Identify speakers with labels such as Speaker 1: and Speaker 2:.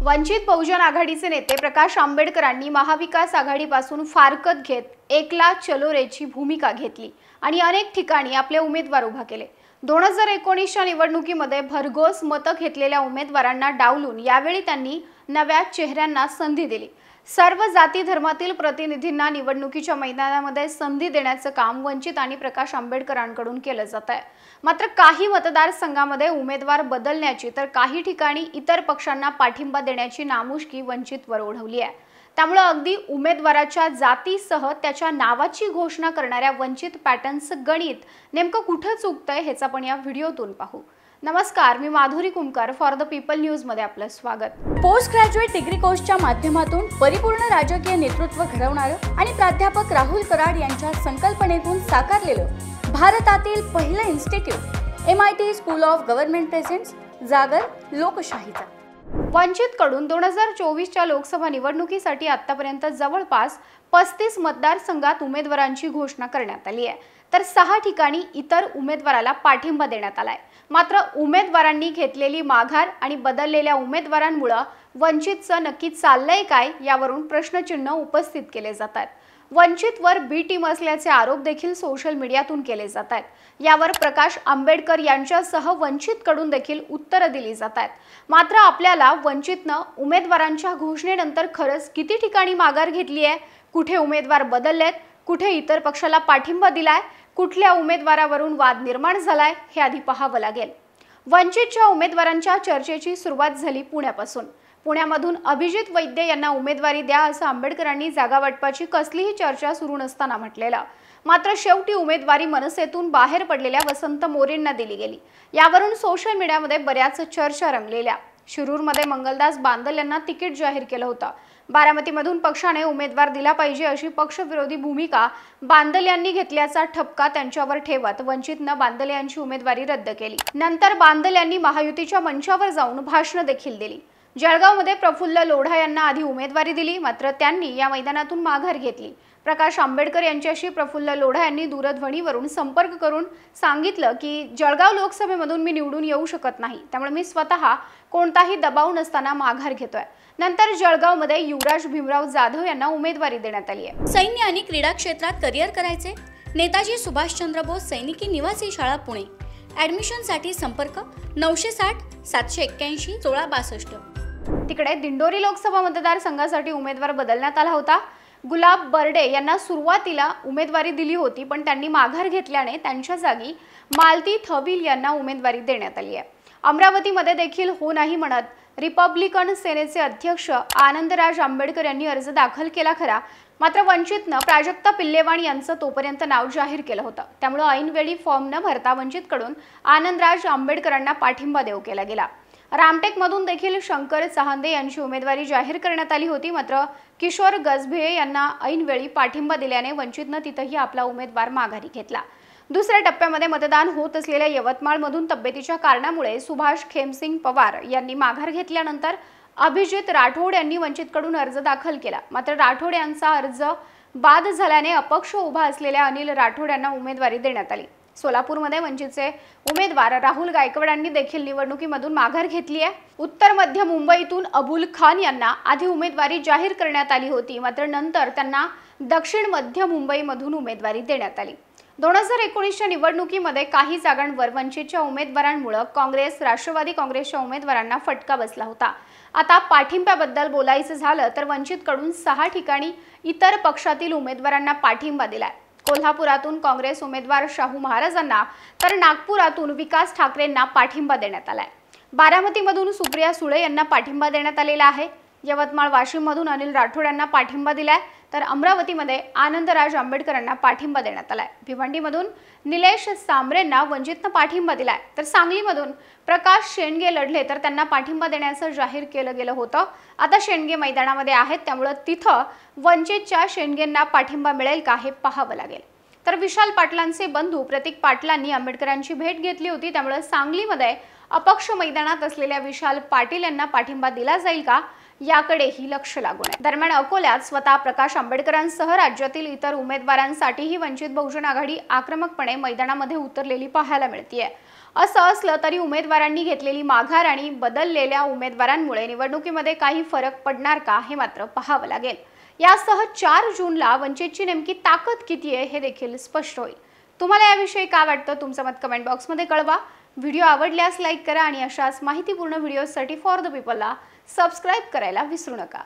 Speaker 1: वंचित बहुजन आघाडीचे नेते प्रकाश आंबेडकरांनी महाविकास आघाडीपासून फारकत घेत एकला चलो रेची भूमिका घेतली आणि अनेक ठिकाणी आपले उमेदवार उभा केले। 2019च्या निवडणुकीमध्ये भरघोस मतं घेतलेल्या उमेदवारांना डावलून यावेळी त्यांनी नव्या चेहऱ्यांना संधी दिली। सर्व जाती धर्मातील प्रतिनिधींना निवडणुकीच्या मैदानामध्ये संधी देण्याचं काम वंचित आणि प्रकाश आंबेडकरांकडून केलं जात आहे। मात्र काही मतदारसंघामध्ये उमेदवार बदलण्याची तर काही ठिकाणी इतर पक्षांना पाठिंबा देण्याची नामुष्की वंचितवर ओढवली आहे। त्यामुळे अगदी उमेदवाराच्या जातीसह त्याच्या नावाची घोषणा करणाऱ्या वंचित पॅटर्नचं गणित नेमकं कुठे चुकतंय हेच आपण या व्हिडिओतून पाहू। नमस्कार, मी Madhuri Kumkar for the People News मध्ये आपलं स्वागत।
Speaker 2: पोस्ट ग्रॅज्युएट डिग्री कोर्सच्या माध्यमातून परिपूर्ण राजकीय नेतृत्व घडवणारं आणि प्राध्यापक राहुल कराड यांच्या संकल्पनेतून साकारलेलं भारतातील पहिलं institute MIT school of government presents जागर लोकशाहीचा।
Speaker 1: वंचितकडून 2024च्या लोकसभा निवडणुकीसाठी आतापर्यंत जवळपास 35 मतदारसंघात उमेदवारांची घोषणा करण्यात आली आहे, तर 6 ठिकाणी इतर उमेदवाराला पाठिंबा देण्यात आलाय। मात्र उमेदवारांनी घेतलेली माघार आणि बदललेल्या उमेदवारांमुळे वंचितचं नक्की चाललंय काय यावरून प्रश्नचिन्ह उपस्थित केले जातात। वंचितवर बी टीम असल्याचे आरोप देखील सोशल मीडियातून केले जात आहेत। यावर प्रकाश आंबेडकर यांच्यासह वंचितकडून देखील उत्तरं दिली जात आहेत। मात्र आपल्याला वंचितनं उमेदवारांच्या घोषणेनंतर खरंच किती ठिकाणी माघार घेतली आहे, कुठे उमेदवार बदललेत, कुठे इतर पक्षाला पाठिंबा दिलाय, कुठल्या उमेदवारावरून वाद निर्माण झालाय हे आधी पाहावं लागेल। वंचितच्या उमेदवारांच्या चर्चेची सुरुवात झाली पुण्यापासून। पुण्यामधून अभिजित वैद्य यांना उमेदवारी द्या असं आंबेडकरांनी जागा वाटपाची कसलीही चर्चा सुरू नसताना म्हटलेलं। मात्र शेवटी उमेदवारी मनसेतून बाहेर पडलेल्या वसंत मोरेंना दिली गेली। यावरून सोशल मीडियामध्ये बऱ्याच चर्चा रंगलेल्या। शिरूरमध्ये मंगलदास बांदल यांना तिकीट जाहीर केलं होतं। बारामतीमधून पक्षाने उमेदवार दिला पाहिजे अशी पक्षविरोधी भूमिका बांदल यांनी घेतल्याचा ठपका त्यांच्यावर ठेवत वंचितनं बांदल यांची उमेदवारी रद्द केली। नंतर बांदल यांनी महायुतीच्या मंचावर जाऊन भाषण देखील दिली। जळगावमध्ये प्रफुल्ल लोढा यांना आधी उमेदवारी दिली, मात्र त्यांनी या मैदानातून माघार घेतली। प्रकाश आंबेडकर यांच्याशी प्रफुल्ल लोढा यांनी दूरध्वनीवरून संपर्क करून सांगितलं की जळगाव लोकसभेमधून मी निवडून येऊ शकत नाही, त्यामुळे मी स्वतः कोणताही दबाव नसताना माघार घेतोय। नंतर जळगावमध्ये युवराज भीमराव जाधव यांना उमेदवारी देण्यात आली आहे।
Speaker 2: सैन्य आणि क्रीडा क्षेत्रात करिअर करायचे, नेताजी सुभाषचंद्र बोस सैनिकी निवासी शाळा पुणे। ॲडमिशनसाठी संपर्क 960 781 1662।
Speaker 1: तिकडे दिंडोरी लोकसभा मतदारसंघासाठी उमेदवार बदलण्यात आला होता। गुलाब बर्डे यांना सुरुवातीला उमेदवारी दिली होती, पण त्यांनी माघार घेतल्याने त्यांच्या जागी मालती थविल यांना उमेदवारी देण्यात आली आहे। अमरावतीमध्ये देखील हो नाही म्हणत रिपब्लिकन सेनेचे अध्यक्ष आनंदराज आंबेडकर यांनी अर्ज दाखल केला खरा, मात्र वंचितनं प्राजक्ता पिल्लेवाण यांचं तोपर्यंत नाव जाहीर केलं होतं। त्यामुळे ऐनवेळी फॉर्म न भरता वंचितकडून आनंदराज आंबेडकरांना पाठिंबा देऊ केला गेला। रामटेकमधून देखील शंकर चहांदे यांची उमेदवारी जाहीर करण्यात आली होती, मात्र किशोर गजभिये यांना ऐनवेळी पाठिंबा दिल्याने वंचितनं तिथंही आपला उमेदवार माघारी घेतला। दुसऱ्या टप्प्यामध्ये मतदान होत असलेल्या यवतमाळमधून तब्येतीच्या कारणामुळे सुभाष खेमसिंग पवार यांनी माघार घेतल्यानंतर अभिजित राठोड यांनी वंचितकडून अर्ज दाखल केला, मात्र राठोड यांचा अर्ज बाद झाल्याने अपक्ष उभा असलेल्या अनिल राठोड यांना उमेदवारी देण्यात आली। सोलापूरमध्ये वंचितचे उमेदवार राहुल गायकवाड यांनी देखील निवडणुकीमधून माघार घेतली आहे। उत्तर मध्य मुंबईतून अबुल खान यांना आधी उमेदवारी जाहीर करण्यात आली होती, मात्र नंतर त्यांना दक्षिण मध्य मुंबईमधून उमेदवारी देण्यात आली। 2019च्या निवडणुकीमध्ये काही जागांवर वंचितच्या उमेदवारांमुळे काँग्रेस राष्ट्रवादी काँग्रेसच्या उमेदवारांना फटका बसला होता। आता पाठिंब्याबद्दल बोलायचं झालं तर वंचितकडून 6 ठिकाणी इतर पक्षातील उमेदवारांना पाठिंबा दिलाय। कोल्हापुरातून काँग्रेस उमेदवार शाहू महाराजांना तर नागपुरातून विकास ठाकरेंना पाठिंबा देण्यात आलाय। बारामतीमधून सुप्रिया सुळे यांना पाठिंबा देण्यात आलेला आहे। यवतमाळ वाशिममधून अनिल राठोड यांना पाठिंबा दिलाय, तर अमरावतीमध्ये आनंदराज आंबेडकरांना पाठिंबा देण्यात आलाय। भिवंडीमधून निलेश सांबरेंना वंचितनं पाठिंबा दिलाय, तर सांगलीमधून प्रकाश शेंडगे लढले तर त्यांना पाठिंबा देण्याचं जाहीर केलं गेलं होतं। आता शेंडगे मैदानामध्ये आहेत, त्यामुळे तिथं वंचितच्या शेंडगेंना पाठिंबा मिळेल का हे पाहावं लागेल। तर विशाल पाटलांचे बंधू प्रतीक पाटलांनी आंबेडकरांची भेट घेतली होती, त्यामुळे सांगलीमध्ये अपक्ष मैदानात असलेल्या विशाल पाटील यांना पाठिंबा दिला जाईल का याकडेही लक्ष लागून आहे। दरम्यान अकोल्यात स्वतः प्रकाश आंबेडकरांसह राज्यातील इतर उमेदवारांसाठीही वंचित बहुजन आघाडी आक्रमकपणे मैदानामध्ये उतरलेली पाहायला मिळतेय। असं असलं तरी उमेदवारांनी घेतलेली माघार आणि बदललेल्या उमेदवारांमुळे निवडणुकीमध्ये काही फरक पडणार का हे मात्र पाहावं लागेल। यासह 4 जूनला वंचितची नेमकी ताकद किती आहे हे देखील स्पष्ट होईल। तुम्हाला याविषयी काय वाटतं तुमचं मत कमेंट बॉक्समध्ये कळवा। व्हिडिओ आवडल्यास लाईक करा आणि अशाच माहितीपूर्ण व्हिडिओसाठी फॉर द पीपलला सबस्क्राइब करायला विसरू नका।